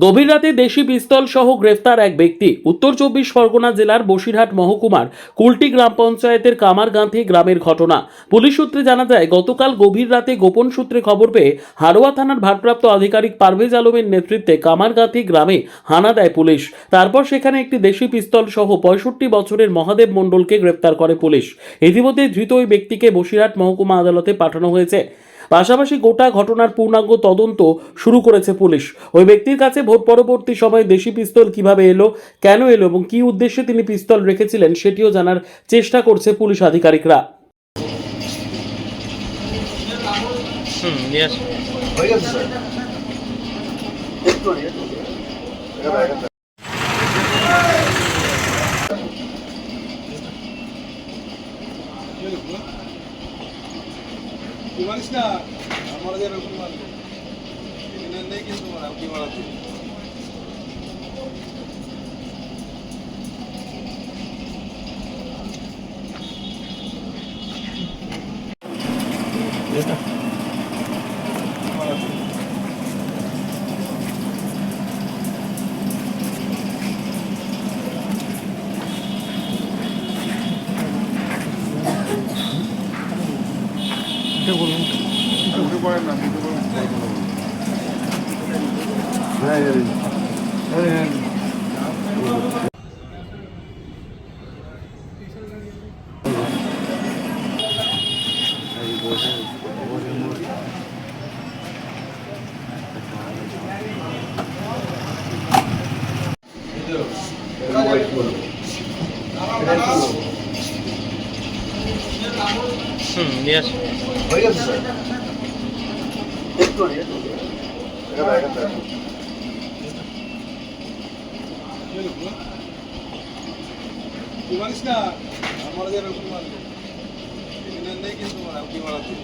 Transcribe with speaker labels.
Speaker 1: গভীর রাতে দেশি পিস্তল সহ গ্রেফতার এক ব্যক্তি। উত্তর চব্বিশ পরগনা জেলার বসিরহাট মহকুমার কুলটি গ্রাম পঞ্চায়েতের কামারগাঁথি গ্রামের ঘটনা। পুলিশ সূত্রে জানা যায়, গতকাল গভীর রাতে গোপন সূত্রে খবর পেয়ে হারোয়া থানার ভারপ্রাপ্ত আধিকারিক পারভেজ আলমের নেতৃত্বে কামারগাঁথি গ্রামে হানা দেয় পুলিশ। তারপর সেখানে একটি দেশি পিস্তল সহ ৬৫ বছরের মহাদেব মণ্ডলকে গ্রেফতার করে পুলিশ। ইতিমধ্যে ধৃত ওই ব্যক্তিকে বসিরহাট মহকুমা আদালতে পাঠানো হয়েছে। পাশাপাশি গোটা ঘটনার পূর্ণাঙ্গ তদন্ত শুরু করেছে পুলিশ। ওই ব্যক্তির কাছে ভোট পরবর্তী সময়ে দেশি পিস্তল কিভাবে এলো, কেন এলো এবং কী উদ্দেশ্যে তিনি পিস্তল রেখেছিলেন সেটিও জানার চেষ্টা করছে পুলিশ আধিকারিকরা।
Speaker 2: হয়ে গেছে স্যার, একটু মারিস না আমার এরকম মারবে নেই কিন্তু কি মারাচ্ছি হয়ে গেছে স্যার, একটু মারিস না আমার এরকম মারবে নেই কিন্তু কি মারাচ্ছি